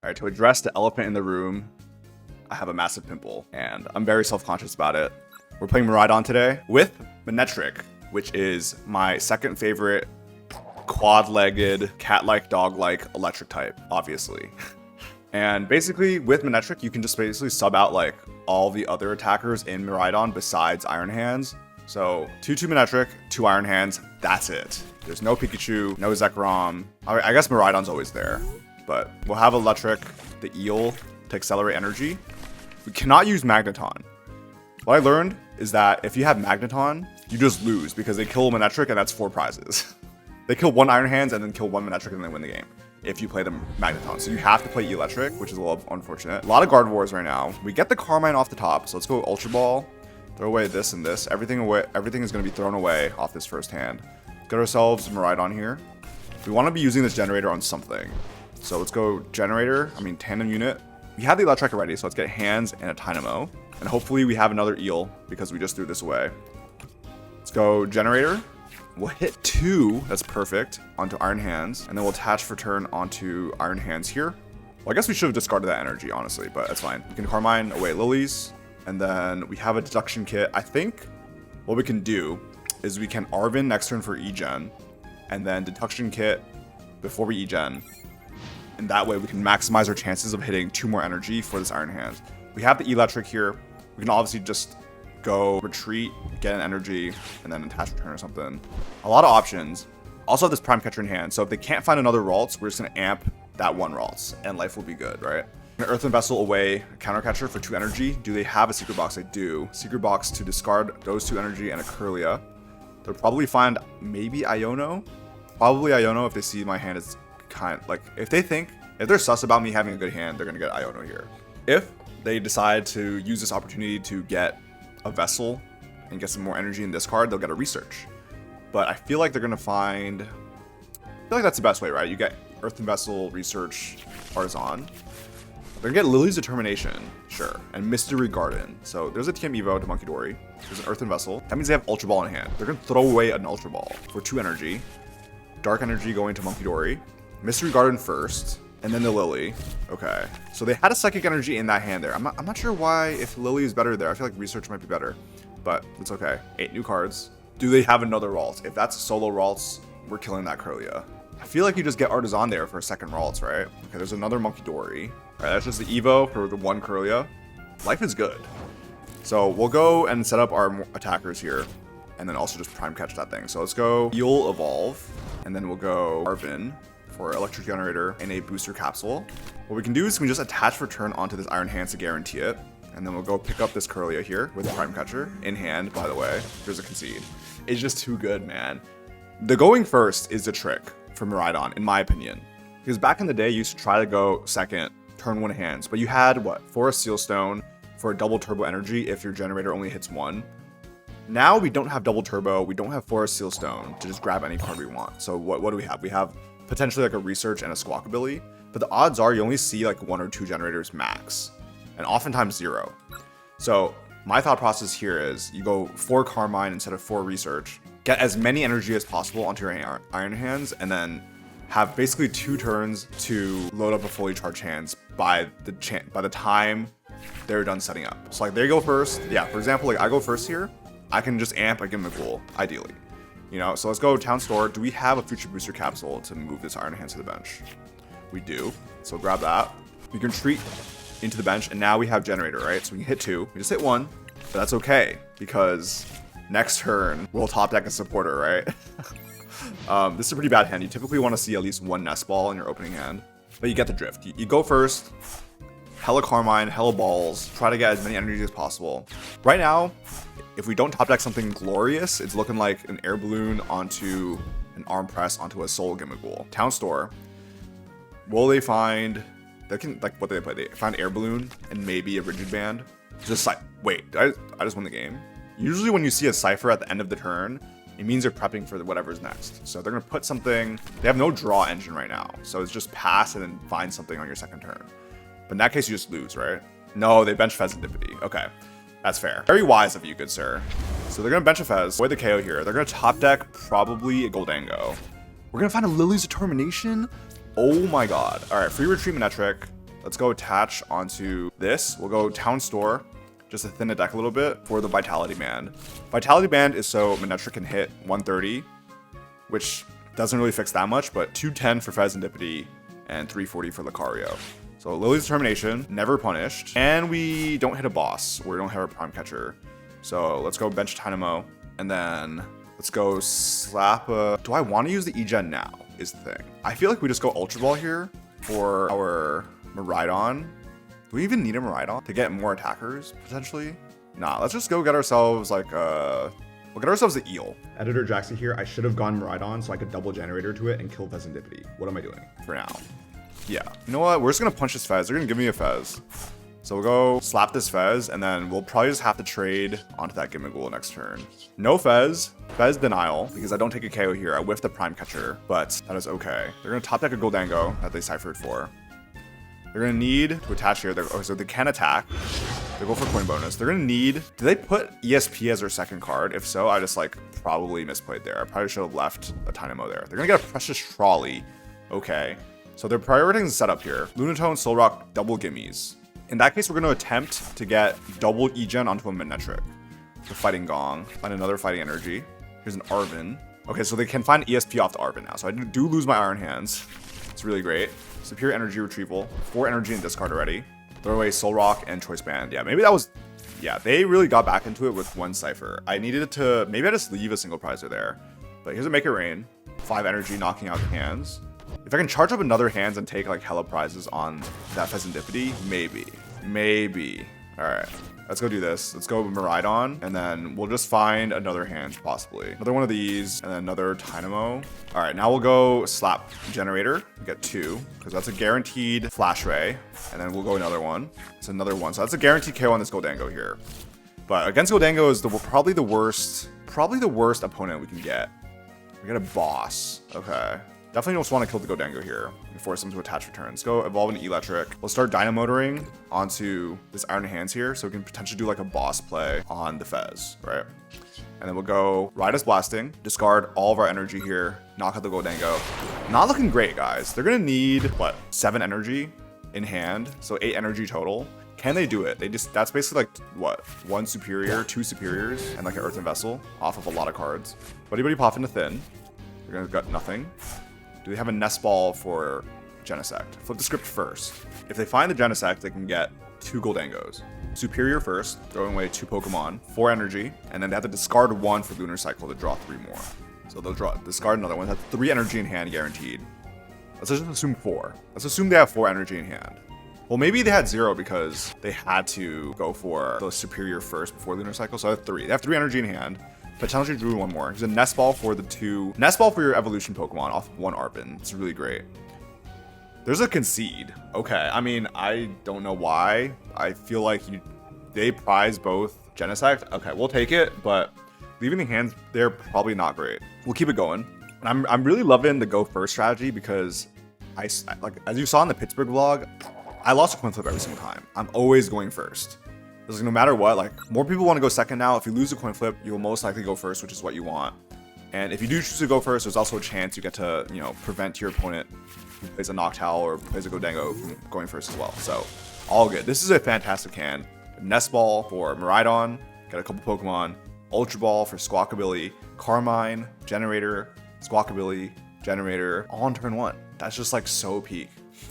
All right, to address the elephant in the room, I have a massive pimple, and I'm very self-conscious about it. We're playing Miraidon today with Manectric, which is my second favorite quad-legged, cat-like, dog-like electric type, obviously. And basically, with Manectric, you can just basically sub out like all the other attackers in Miraidon besides Iron Hands. So 2-2 Manectric, 2 Iron Hands, that's it. There's no Pikachu, no Zekrom. I guess Miraidon's always there. But we'll have Electric, the Eel, to accelerate energy. We cannot use Magneton. What I learned is that if you have Magneton, you just lose because they kill Manectric and that's 4 prizes. They kill 1 Iron Hands and then kill 1 Manectric and then win the game if you play them Magneton. So you have to play Electric, which is a little unfortunate. A lot of Gardevoirs right now. We get the Carmine off the top, so let's go Ultra Ball. Throw away this and this. Everything is going to be thrown away off this first hand. Get ourselves Miraidon here. We want to be using this generator on something. So let's go Generator, Tandem Unit. We have the Electric already, so let's get Hands and a Tynamo. And hopefully we have another Eel because we just threw this away. Let's go Generator. We'll hit 2, that's perfect, onto Iron Hands. And then we'll attach for turn onto Iron Hands here. Well, I guess we should have discarded that energy, honestly, but that's fine. We can Carmine away Lilies. And then we have a Deduction Kit. I think what we can do is we can Arven next turn for E-Gen. And then Deduction Kit before we E-Gen. And that way we can maximize our chances of hitting 2 more energy for this Iron Hands. We have the Electric here. We can obviously just go retreat, get an energy, and then attach return or something. A lot of options. Also have this Prime Catcher in hand. So if they can't find another Ralts, we're just going to amp that 1 Ralts. And life will be good, right? An Earthen Vessel away, Counter Catcher for 2 energy. Do they have a Secret Box? They do. Secret Box to discard those 2 energy and a Curlia. They'll probably find maybe Iono. Probably Iono if they see my hand is if they're sus about me having a good hand, they're going to get Iono here. If they decide to use this opportunity to get a Vessel and get some more energy in this card, they'll get a Research. But I feel like they're going to find... I feel like that's the best way, right? You get Earthen Vessel, Research, Artisan. They're going to get Lily's Determination, sure, and Mystery Garden. So there's a TM Evo to Monkey Dory. There's an Earthen Vessel. That means they have Ultra Ball in hand. They're going to throw away an Ultra Ball for 2 energy. Dark Energy going to Monkey Dory. Mystery Garden first, and then the Lillie. Okay, so they had a Psychic Energy in that hand there. I'm not sure why, if Lillie is better there. I feel like Research might be better, but it's okay. 8 new cards. Do they have another Ralts? If that's solo Ralts, we're killing that Curlia. I feel like you just get Artisan there for a second Ralts, right? Okay, there's another Monkey Dory. All right, that's just the Evo for the 1 Curlia. Life is good. So we'll go and set up our attackers here, and then also just Prime Catch that thing. So let's go Eel Evolve, and then we'll go Arven for Electric Generator and a Booster Capsule. What we can do is we can just attach return onto this Iron Hands to guarantee it. And then we'll go pick up this Curlia here with a Prime Catcher in hand, by the way. There's a concede. It's just too good, man. The going first is the trick for Miraidon, in my opinion. Because back in the day, you used to try to go second, turn 1 hands. But you had, Forest Sealstone for a double turbo energy if your generator only hits 1. Now we don't have double turbo. We don't have Forest Sealstone to just grab any card we want. So what do we have? We have potentially like a Research and a Squawkabilly, but the odds are you only see like 1 or 2 generators max, and oftentimes 0. So my thought process here is you go 4 Carmine instead of 4 Research, get as many energy as possible onto your Iron Hands, and then have basically 2 turns to load up a fully charged hands by the time they're done setting up. So like they go first. Yeah, for example, like I go first here, I can just amp a Gimmickle, ideally. You know, so let's go Town Store. Do we have a Future Booster Capsule to move this Iron Hands to the bench? We do. So grab that. We can retreat into the bench, and now we have Generator, right? So we can hit 2. We just hit 1, but that's okay, because next turn, we'll top deck a Supporter, right? This is a pretty bad hand. You typically want to see at least 1 Nest Ball in your opening hand, but you get the drift. You go first, hella Carmine, hella balls, try to get as many energies as possible. Right now, if we don't top deck something glorious, it's looking like an Air Balloon onto an Arm Press onto a Soul Gimmickle. Town Store. Will they find... what did they play? They find Air Balloon and maybe a Rigid Band. Just wait, I just won the game. Usually when you see a Cypher at the end of the turn, it means they're prepping for whatever's next. So they're going to put something... They have no draw engine right now. So it's just pass and then find something on your second turn. But in that case, you just lose, right? No, they bench Fezandipiti. Okay. That's fair. Very wise of you, good sir. So they're going to bench a Fez, avoid the KO here. They're going to top deck probably a Gholdengo. We're going to find a Lily's Determination? Oh my god. All right, free retreat Manectric. let's go attach onto this. We'll go Town Store, just to thin the deck a little bit for the Vitality Band. Vitality Band is so Manectric can hit 130, which doesn't really fix that much, but 210 for Fezandipiti and 340 for Lucario. So Lillie's Determination, never punished, and we don't hit a boss. We don't have a Prime Catcher. So let's go bench Tynamo, and then let's go slap a... Do I want to use the E-Gen now, is the thing. I feel like we just go Ultra Ball here for our Miraidon. Do we even need a Miraidon to get more attackers, potentially? Nah, let's just go get ourselves, like, we'll get ourselves the eel. Editor jaxtyy here. I should have gone Miraidon so I could double generator to it and kill Fezandipiti. What am I doing for now? Yeah. You know what? We're just going to punch this Fez. They're going to give me a Fez. So we'll go slap this Fez, and then we'll probably just have to trade onto that Gimmighoul next turn. No Fez. Fez denial, because I don't take a KO here. I whiff the Prime Catcher, but that is okay. They're going to top deck a Gholdengo that they ciphered for. They're going to need to attach here. So they can attack. They go for coin bonus. They're going to need... Do they put ESP as their second card? If so, I just, like, probably misplayed there. I probably should have left a Tynamo there. They're going to get a Precious Trolley. Okay. So they're prioritizing the setup here. Lunatone, Solrock, double gimmies. In that case, we're going to attempt to get double E-Gen onto a Manectric. The Fighting Gong. Find another Fighting Energy. Here's an Arven. Okay, so they can find ESP off the Arven now. So I do lose my Iron Hands. It's really great. Superior Energy Retrieval. 4 energy in discard already. Throw away Solrock and Choice Band. Yeah, maybe that was... Yeah, they really got back into it with one Cypher. I needed to... Maybe I just leave a single prizer there. But here's a Make It Rain. 5 energy knocking out the hands. If I can charge up another hands and take like hella prizes on that Fezandipiti, maybe. All right, let's go do this. Let's go Miraidon, and then we'll just find another hand possibly. Another one of these, and then another Tynamo. All right, now we'll go slap Generator. We get 2, because that's a guaranteed Flash Ray, and then we'll go another one. It's another one, so that's a guaranteed KO on this Gholdengo here. But against Gholdengo is probably the worst opponent we can get. We get a boss. Okay. Definitely just want to kill the Gholdengo here and force them to attach returns. Go evolve an Electric. We'll start Dynamotoring onto this Iron Hands here, so we can potentially do like a boss play on the Fez, right? And then we'll go Riotous Blasting, discard all of our energy here, knock out the Gholdengo. Not looking great, guys. They're gonna need what, 7 energy in hand, so 8 energy total. Can they do it? That's basically like what, 1 superior, 2 superiors, and like an Earthen Vessel off of a lot of cards. Buddy Pop into Thin. They're gonna gut nothing. Do they have a Nest Ball for Genesect? Flip the script first. If they find the Genesect, they can get 2 Gholdengos. Superior first, throwing away 2 Pokemon, 4 energy, and then they have to discard 1 for Lunar Cycle to draw 3 more. So they'll discard another one. That's 3 energy in hand guaranteed. Let's just assume 4. Let's assume they have 4 energy in hand. Well, maybe they had 0 because they had to go for the Superior first before Lunar Cycle, so I have 3. They have 3 energy in hand. Potentially drew 1 more. There's a Nest Ball for the 2. Nest Ball for your evolution Pokemon off of 1 Arven. It's really great. There's a Concede. Okay, I mean, I don't know why. I feel like they prize both Genesect. Okay, we'll take it, but leaving the hands there, probably not great. We'll keep it going. And I'm really loving the go first strategy because like as you saw in the Pittsburgh vlog, I lost a coin flip every single time. I'm always going first. Because no matter what, like, more people want to go second now. If you lose a coin flip, you'll most likely go first, which is what you want. And if you do choose to go first, there's also a chance you get to, you know, prevent your opponent who plays a Noctowl or plays a Gholdengo from going first as well. So, all good. This is a fantastic hand. Nest Ball for Miraidon, get a couple Pokemon. Ultra Ball for Squawkabilly, Carmine, Generator, Squawkabilly, Generator, all on turn 1. That's just, like, so peak.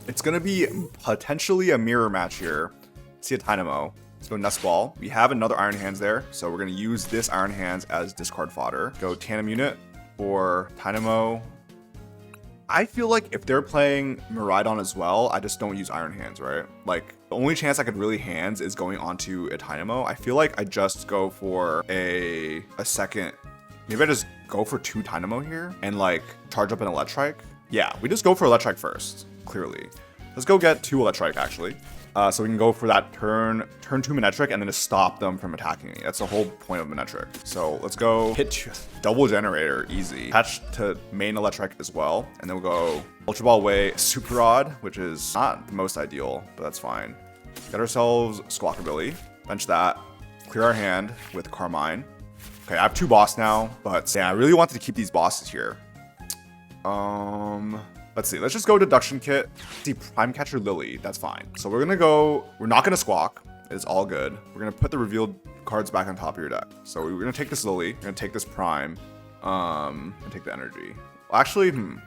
It's going to be potentially a mirror match here. See a Tynamo. Let's go Nest Ball. We have another Iron Hands there, so we're going to use this Iron Hands as discard fodder. Go Tandem Unit for Tynamo. I feel like if they're playing Miraidon as well, I just don't use Iron Hands, right? Like, the only chance I could really hands is going onto a Tynamo. I feel like I just go for a second. Maybe I just go for 2 Tynamo here and, like, charge up an Electrike. Yeah, we just go for Electrike first, clearly. Let's go get 2 Electrike, actually. So we can go for that turn 2 Manectric and then just stop them from attacking me. That's the whole point of Manectric. So let's go hit double Generator, easy. Attach to main Electric as well. And then we'll go Ultra Ball away Super Rod, which is not the most ideal, but that's fine. Get ourselves Squawkabilly, bench that, clear our hand with Carmine. Okay, I have 2 boss now, but yeah, I really wanted to keep these bosses here. Let's see. Let's just go Deduction Kit. See, Prime Catcher Lillie. That's fine. So we're gonna go. We're not gonna Squawk. It's all good. We're gonna put the revealed cards back on top of your deck. So we're gonna take this Lillie. We're gonna take this Prime. And take the energy. Well, actually, do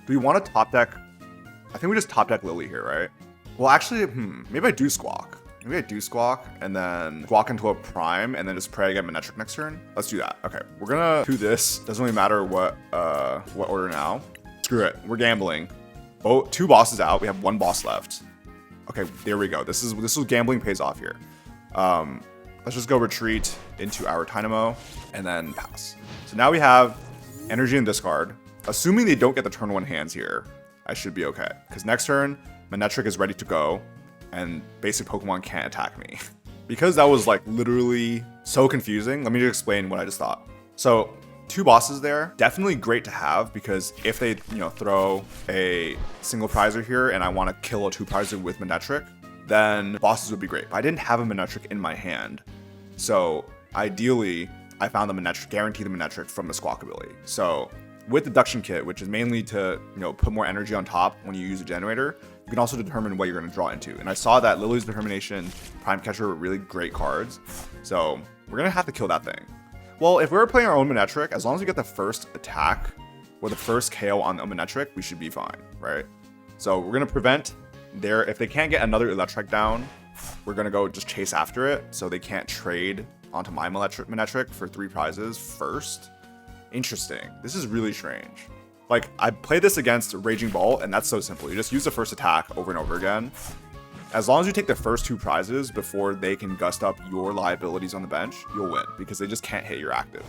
we want to top deck? I think we just top deck Lillie here, right? Well, actually, maybe I do Squawk. Maybe I do Squawk and then Squawk into a Prime and then just pray I get Manectric next turn. Let's do that. Okay, we're gonna do this. Doesn't really matter what order now. Screw it. We're gambling. Both 2 bosses out. We have 1 boss left. Okay, there we go. This is gambling pays off here. Let's just go retreat into our Tynamo and then pass. So now we have energy and discard. Assuming they don't get the turn 1 hands here, I should be okay. Because next turn, Manectric is ready to go and basic Pokemon can't attack me. Because that was like literally so confusing, let me just explain what I just thought. So 2 bosses there, definitely great to have because if they, throw a single prizer here and I want to kill a 2 prizer with Manectric, then bosses would be great. But I didn't have a Manectric in my hand. So ideally, I found the Manectric, guarantee the Manectric from the Squawkabilly. So with Deduction Kit, which is mainly to, put more energy on top when you use a generator, you can also determine what you're going to draw into. And I saw that Lillie's Determination, Prime Catcher were really great cards. So we're going to have to kill that thing. Well, if we were playing our own Manectric, as long as we get the first attack or the first KO on a Manectric, we should be fine, right? So we're going to prevent if they can't get another Electrike down, we're going to go just chase after it so they can't trade onto my Manectric for 3 prizes first. Interesting. This is really strange. Like, I played this against Raging Ball, and that's so simple. You just use the first attack over and over again. As long as you take the first 2 prizes before they can gust up your liabilities on the bench, you'll win, because they just can't hit your active.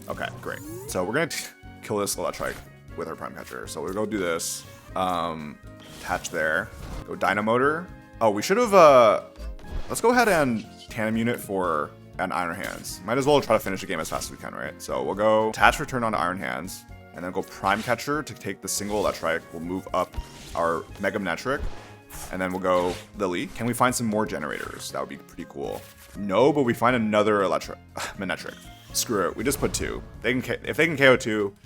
Okay, great. So we're going to kill this Electrike with our Prime Catcher. So we'll go do this. Attach there. Go Dynamotor. Oh, we should have... let's go ahead and Tandem Unit for an Iron Hands. Might as well try to finish the game as fast as we can, right? So we'll go Attach Return on Iron Hands. And then go Prime Catcher to take the single Electrike. We'll move up our Mega Manectric. And then we'll go Lillie. Can we find some more generators? That would be pretty cool. No, but we find another Manectric. Screw it. We just put 2. If they can KO 2,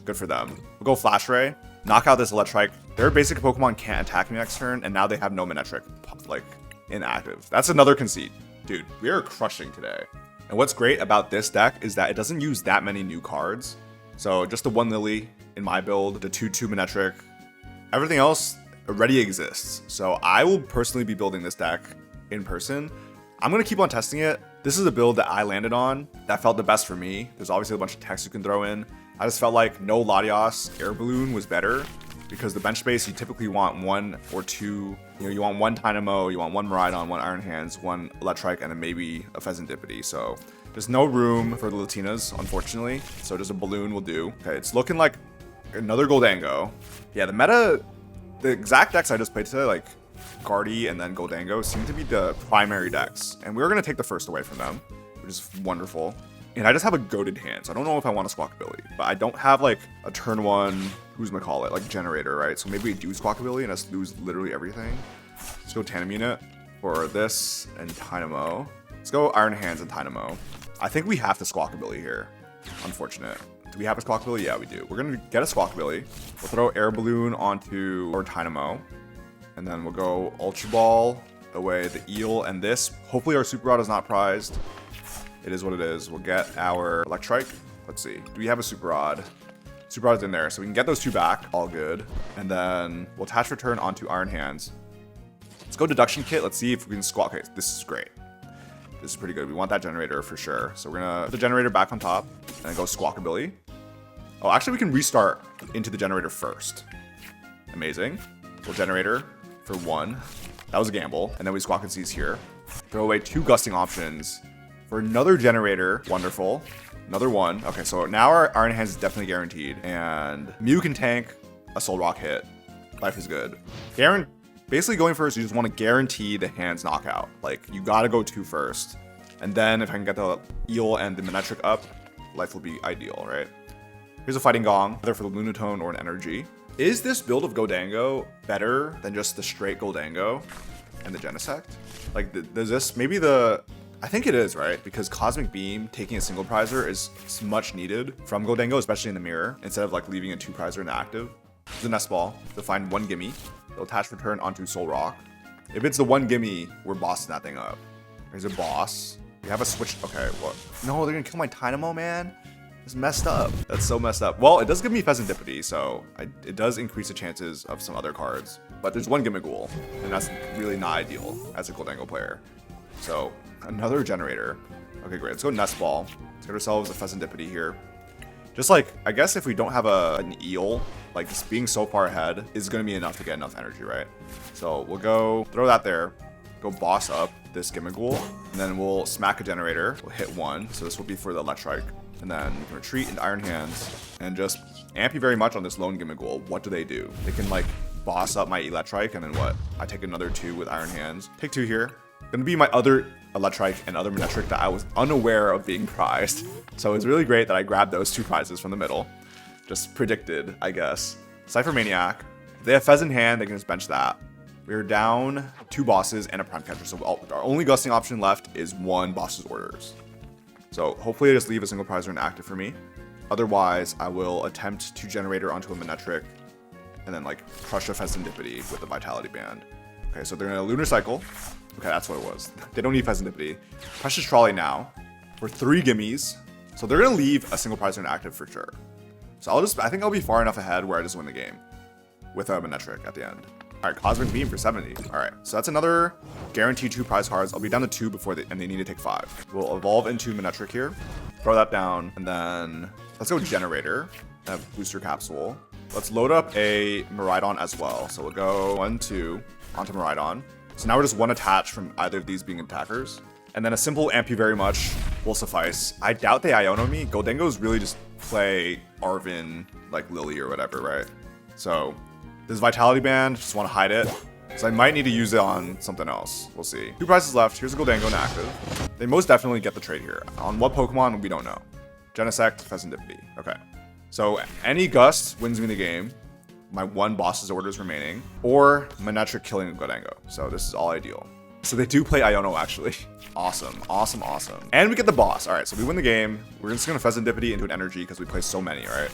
good for them. We'll go Flash Ray. Knock out this Electrike. Their basic Pokemon can't attack me next turn. And now they have no Manectric, like, inactive. That's another conceit. Dude, we are crushing today. And what's great about this deck is that it doesn't use that many new cards. So just the 1 Lillie in my build, the 2 Manectric, everything else already exists. So I will personally be building this deck in person. I'm going to keep on testing it. This is a build that I landed on that felt the best for me. There's obviously a bunch of text you can throw in. I just felt like no Latios, Air Balloon was better because the bench space, you typically want 1 or 2. You want 1 Tynamo, you want 1 Miraidon, 1 Iron Hands, 1 Electrike, and then maybe a Fezandipiti. So there's no room for the Latinas, unfortunately. So just a balloon will do. Okay, it's looking like another Gholdengo. Yeah, the exact decks I just played today, like Gardevoir and then Gholdengo, seem to be the primary decks. And we're going to take the first away from them, which is wonderful. And I just have a goated hand, so I don't know if I want a Squawkabilly. But I don't have like a turn 1, like generator, right? So maybe we do Squawkabilly and just lose literally everything. Let's go Tandem Unit for this and Tynamo. Let's go Iron Hands and Tynamo. I think we have to Squawkabilly here. Unfortunate. Do we have a Squawkabilly? Yeah, we do. We're going to get a Squawkabilly. We'll throw Air Balloon onto our Tynamo. And then we'll go Ultra Ball away the Eel and this. Hopefully our Super Rod is not prized. It is what it is. We'll get our Electrike. Let's see. Do we have a Super Rod? Super Rod's in there. So we can get those 2 back. All good. And then we'll attach return onto Iron Hands. Let's go Deduction Kit. Let's see if we can Squawk. Okay, this is great. This is pretty good. We want that generator for sure. So we're going to put the generator back on top and then go Squawkabilly. Oh, actually, we can restart into the generator first. Amazing. We'll generator for 1. That was a gamble. And then we Squawk and Seize here. Throw away 2 gusting options for another generator. Wonderful. Another 1. Okay, so now our Iron Hands is definitely guaranteed. And Mew can tank a Soul Rock hit. Life is good. Basically going first, you just want to guarantee the hands knockout. Like, you got to go 2 first. And then if I can get the Eel and the Manectric up, life will be ideal, right? Here's a Fighting Gong, either for the Lunatone or an Energy. Is this build of Gholdengo better than just the straight Gholdengo and the Genesect? Like, does this, I think it is, right? Because Cosmic Beam, taking a single prizer is much needed from Gholdengo, especially in the mirror, instead of like leaving a 2 prizer in the active. The Nest Ball to find one gimme. They'll attach return onto Soul Rock. If it's the one gimme, we're bossing that thing up. There's a boss. We have a switch. Okay, what? No, they're gonna kill my Tynamo, man. It's messed up. That's so messed up. Well, it does give me Fezandipiti, so it does increase the chances of some other cards. But there's one Gimmighoul, and that's really not ideal as a Gholdengo player. So, another generator. Okay, great. Let's go Nest Ball. Let's get ourselves a Fezandipiti here. Just like, I guess if we don't have an eel, like just being so far ahead is going to be enough to get enough energy, right? So we'll go throw that there, go boss up this Gimmighoul, and then we'll smack a generator. We'll hit one, so this will be for the Electrike. And then we can retreat into Iron Hands and just amp you very much on this lone Gimmighoul. What do? They can like boss up my Electrike, and then what? I take another 2 with Iron Hands. Take 2 here. Gonna be my other Electrike and other Manectric that I was unaware of being prized. So it's really great that I grabbed those 2 prizes from the middle. Just predicted, I guess. Cypher Maniac. If they have Fez in hand, they can just bench that. We're down 2 bosses and a Prime Catcher. So our only gusting option left is 1 boss's orders. So hopefully I just leave a single prizer inactive for me. Otherwise, I will attempt to generator onto a Manectric and then like crush a Fezandipiti with the Vitality Band. Okay, so they're in a Lunar Cycle. Okay, that's what it was. They don't need Fezandipiti. Precious Trolley now for 3 gimmies. So they're gonna leave a single prizer inactive for sure. So I think I'll be far enough ahead where I just win the game with a Manectric at the end. All right, Cosmic Beam for 70. All right, so that's another guaranteed 2 prize cards. I'll be down to 2 before and they need to take 5. We'll evolve into Manectric here, throw that down, and then let's go Generator, Booster Capsule. Let's load up a Miraidon as well. So we'll go 1, 2 onto Miraidon. So now we're just 1 attach from either of these being attackers. And then a simple amp you very much will suffice. I doubt they Iono me. Gholdengos really just play Arven, like Lillie or whatever, right? So this Vitality Band, just want to hide it. So I might need to use it on something else. We'll see. 2 prizes left. Here's a Gholdengo inactive. They most definitely get the trade here. On what Pokemon, we don't know. Genesect, Fezandipiti. Okay. So any Gust wins me the game. My 1 boss's orders remaining. Or Manectric killing Gholdengo. So this is all ideal. So they do play Iono actually. Awesome, awesome, awesome. And we get the boss. All right, so we win the game. We're just gonna Fezandipiti into an energy because we play so many, right?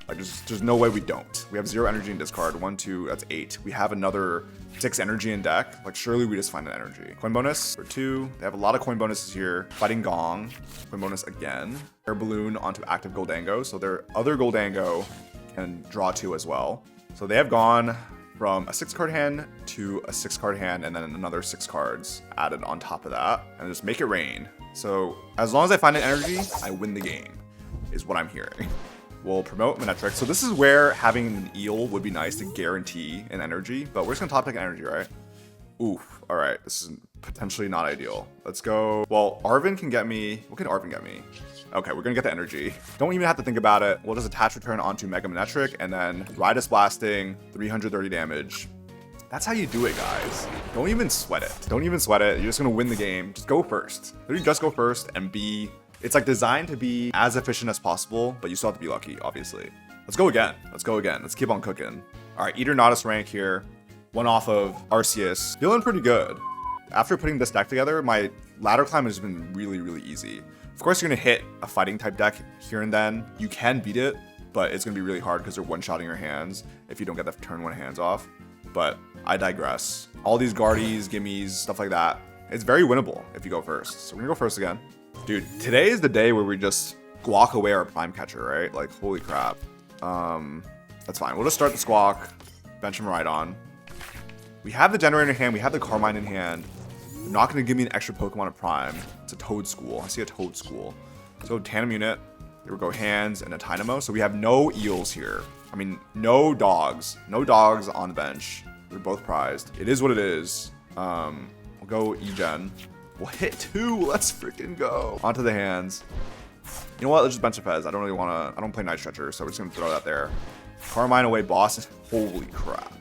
Like there's no way we don't. We have 0 energy in discard. 1, 2, that's 8. We have another 6 energy in deck. Like surely we just find an energy. Coin bonus for 2. They have a lot of coin bonuses here. Fighting Gong. Coin bonus again. Air Balloon onto active Gholdengo. So their other Gholdengo can draw 2 as well. So they have gone from a 6-card hand to a 6-card hand, and then another 6 cards added on top of that, and just make it rain. So as long as I find an energy, I win the game, is what I'm hearing. We'll promote Manectric. So this is where having an eel would be nice to guarantee an energy, but we're just gonna top deck an energy, right? Oof, all right, this is potentially not ideal. Let's go, well, Arven can get me, what can Arven get me? Okay, we're gonna get the energy. Don't even have to think about it. We'll just attach return onto Mega Manectric and then Ridus Blasting, 330 damage. That's how you do it, guys. Don't even sweat it. Don't even sweat it. You're just gonna win the game. Just go first. Literally just go first and be, it's like designed to be as efficient as possible, but you still have to be lucky, obviously. Let's go again. Let's go again. Let's keep on cooking. All right, Eternatus rank here. 1 off of Arceus. Feeling pretty good. After putting this deck together, my ladder climb has been really, really easy. Of course, you're gonna hit a fighting type deck here and then. You can beat it, but it's gonna be really hard because they're one-shotting your hands if you don't get the turn 1 hands off. But I digress. All these Guardies, Gimmies, stuff like that, it's very winnable if you go first. So we're gonna go first again. Dude, today is the day where we just squawk away our Prime Catcher, right? Like, holy crap. That's fine. We'll just start the Squawk, bench him right on. We have the Generator in hand, we have the Carmine in hand. They're not going to give me an extra Pokemon of Prime. It's a Toad School. I see a Toad School. So Tandem Unit. There we go, hands and a Tynamo. So we have no eels here. I mean, no dogs. No dogs on the bench. They're both prized. It is what it is. We'll go E-Gen. We'll hit 2. Let's freaking go. Onto the hands. You know what? Let's just bench a Fez. I don't really want to. I don't play Night Stretcher, so we're just going to throw that there. Carmine away, boss. Holy crap.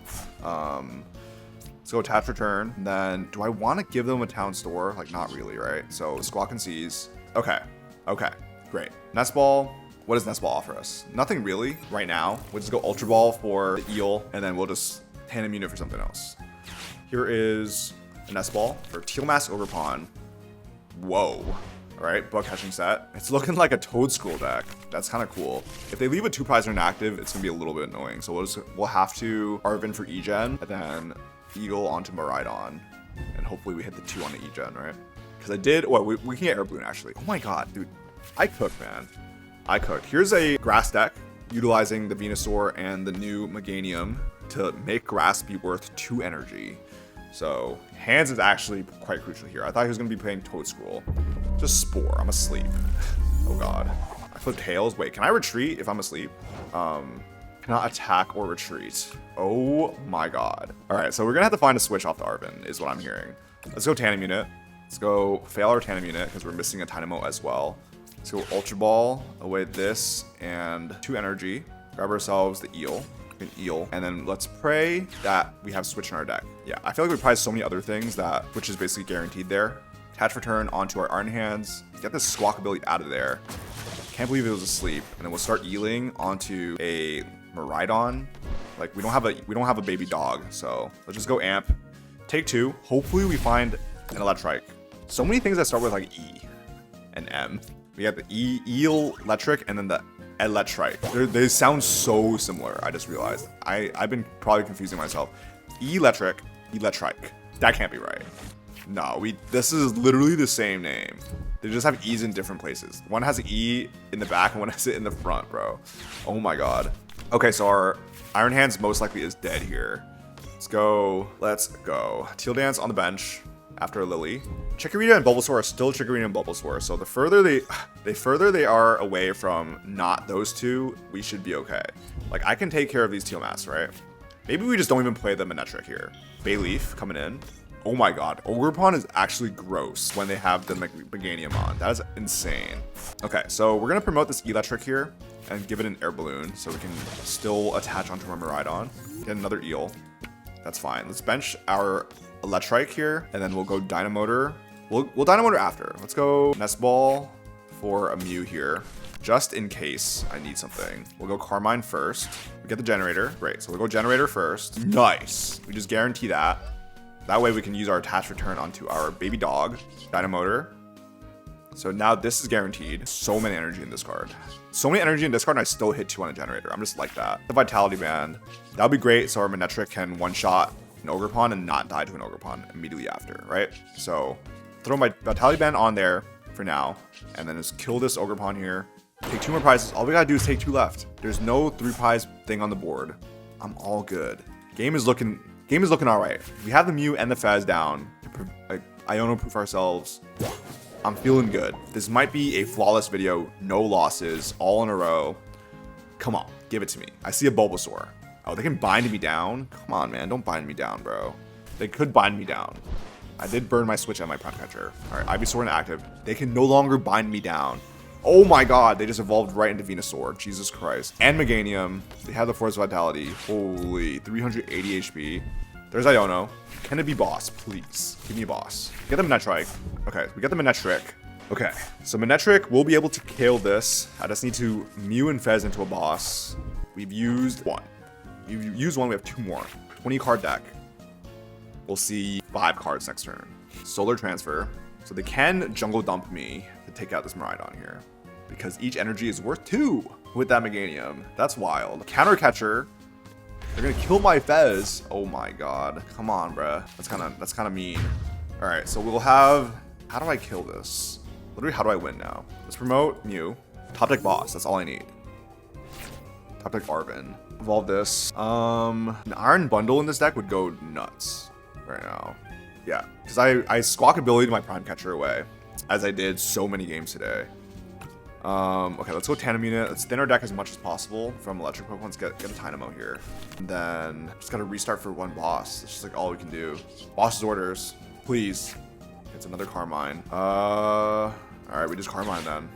Let's go attach return. Then, do I want to give them a Town Store? Like, not really, right? So, Squawk and Seize. Okay. Okay. Great. Nest Ball. What does Nest Ball offer us? Nothing really right now. We'll just go Ultra Ball for the Eel, and then we'll just Tandem Unit for something else. Here is a Nest Ball for Teal Mask Overpawn. Whoa. All right, bug catching set. It's looking like a Toadstool deck. That's kind of cool. If they leave a 2 prize inactive, it's gonna be a little bit annoying. So we'll have to Arven for E-Gen, and then Eagle onto Miraidon. And hopefully we hit the 2 on the E-Gen, right? Because I did, well, we can get Air Balloon actually. Oh my god, dude. I cooked, man. I cooked. Here's a grass deck utilizing the Venusaur and the new Meganium to make grass be worth 2 energy. So hands is actually quite crucial here. I thought he was going to be playing Toadstool. Just Spore. I'm asleep. Oh god. I flipped Tails. Wait, can I retreat if I'm asleep? Cannot attack or retreat. Oh my god. Alright, so we're going to have to find a switch off the Arven is what I'm hearing. Let's go Tandem Unit. Let's go fail our Tandem Unit because we're missing a Tynamo as well. Let's go Ultra Ball, away this, and 2 energy. Grab ourselves the Eel. An Eel, and then let's pray that we have Switch in our deck. Yeah, I feel like we prize so many other things that Switch is basically guaranteed there. Catch return onto our Iron Hands. Get this Squawkabilly out of there. Can't believe it was asleep. And then we'll start Eeling onto a Miraidon. Like we don't have a baby dog, so let's just go Amp. Take 2. Hopefully we find an Electrike. So many things that start with like E and M. We have the Eelektrik and then the Electrike. They sound so similar. I just realized. I've been probably confusing myself. Electrike. That can't be right. No, this is literally the same name. They just have E's in different places. One has an E in the back and one has it in the front, bro. Oh my god. Okay, so our Iron Hands most likely is dead here. Let's go. Teal Dance on the bench after a Lillie. Chikorita and Bulbasaur are still Chikorita and Bulbasaur, so the further they are away from not those 2, we should be okay. Like, I can take care of these Teal Masks, right? Maybe we just don't even play the Manectric here. Bayleaf coming in. Oh my god, Ogerpon is actually gross when they have the Meganium on. That is insane. Okay, so we're gonna promote this Electric here and give it an Air Balloon so we can still attach onto our Miraidon. Get another Eel. That's fine. Let's bench our Electrike here, and then we'll go Dynamotor. We'll Dynamotor after. Let's go Nest Ball for a Mew here, just in case I need something. We'll go Carmine first. We get the Generator. Great, so we'll go Generator first. Nice. We just guarantee that. That way we can use our attach return onto our baby dog, Dynamotor. So now this is guaranteed. So many energy in this card. So many energy in this card, and I still hit 2 on a Generator. I'm just like that. The Vitality Band. That would be great, so our Manectric can one-shot an Ogerpon and not die to an Ogerpon immediately after, right? So throw my Vitality Band on there for now, and then just kill this Ogerpon here. Take 2 more prizes. All we gotta do is take 2 left. There's no 3 prize thing on the board. I'm all good. Game is looking all right. We have the Mew and the Fez down to Iono-proof ourselves. I'm feeling good. This might be a flawless video. No losses, all in a row. Come on, give it to me. I see a Bulbasaur. Oh, they can bind me down? Come on, man. Don't bind me down, bro. They could bind me down. I did burn my Switch and my Prime Catcher. All right, Ivysaur inactive. They can no longer bind me down. Oh my god, they just evolved right into Venusaur. Jesus Christ. And Meganium. They have the Force Vitality. Holy, 380 HP. There's Iono. Can it be boss, please? Give me a boss. Get the Manectric. Okay, we got the Manectric. Okay, so Manectric will be able to kill this. I just need to Mew and Fez into a boss. We've used 1. We've used 1, we have 2 more. 20 card deck. We'll see 5 cards next turn. Solar Transfer. So they can Jungle Dump me to take out this Miraidon here, because each energy is worth 2 with that Meganium. That's wild. Counter Catcher. They're gonna kill my Fez. Oh my god. Come on, bruh. That's kinda mean. Alright, so we'll have... How do I kill this? Literally, how do I win now? Let's promote Mew. Top deck boss, that's all I need. Top deck Arven. Evolve this. An Iron Bundle in this deck would go nuts right now. Yeah, because I Squawkabilly to my Prime Catcher away, as I did so many games today. Okay, let's go Tandem Unit. Let's thin our deck as much as possible from electric Pokemon. Let's get a Tynamo here. And then just gotta restart for 1 boss. It's just like all we can do. Boss's orders, please. It's another Carmine. Alright, we just Carmine then.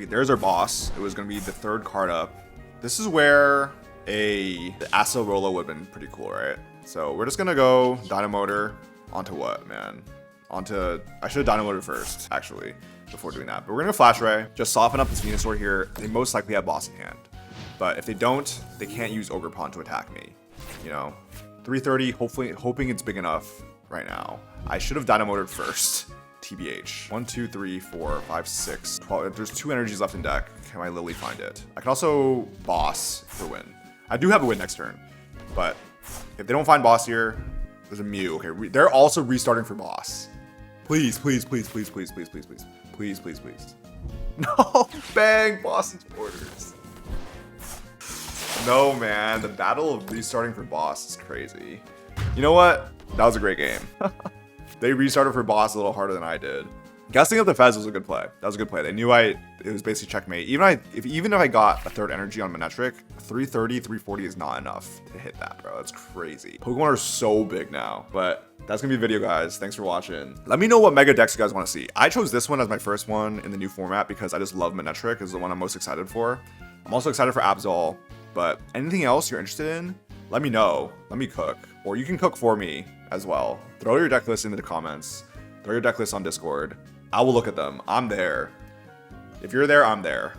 There's our boss. It was gonna be the 3rd card up. This is where the Acerola would have been pretty cool, right? So we're just gonna go Dynamotor onto what, man? I should have Dynamoted first, actually, before doing that. But we're gonna Flash Ray, just soften up this Venusaur here. They most likely have boss in hand. But if they don't, they can't use Ogerpon to attack me. You know? 330, hoping it's big enough right now. I should have Dynamoted first. TBH. 1, 2, 3, 4, 5, 6, 12. There's 2 energies left in deck. Can my Lillie find it? I can also boss for win. I do have a win next turn, but if they don't find boss here, there's a Mew. Okay, they're also restarting for boss. Please, please, please, please, please, please, please, please, please, please, please. No, bang, Boston's Borders. No, man, the battle of restarting for boss is crazy. You know what? That was a great game. They restarted for boss a little harder than I did. Guessing up the Fez was a good play. That was a good play. They knew it was basically checkmate. Even if I got a 3rd energy on Manectric, 330, 340 is not enough to hit that, bro. That's crazy. Pokemon are so big now. But that's gonna be the video, guys. Thanks for watching. Let me know what Mega decks you guys want to see. I chose this one as my first one in the new format because I just love Manectric. It's the one I'm most excited for. I'm also excited for Absol, but anything else you're interested in, let me know. Let me cook. Or you can cook for me as well. Throw your deck list into the comments. Throw your deck list on Discord. I will look at them. I'm there. If you're there, I'm there.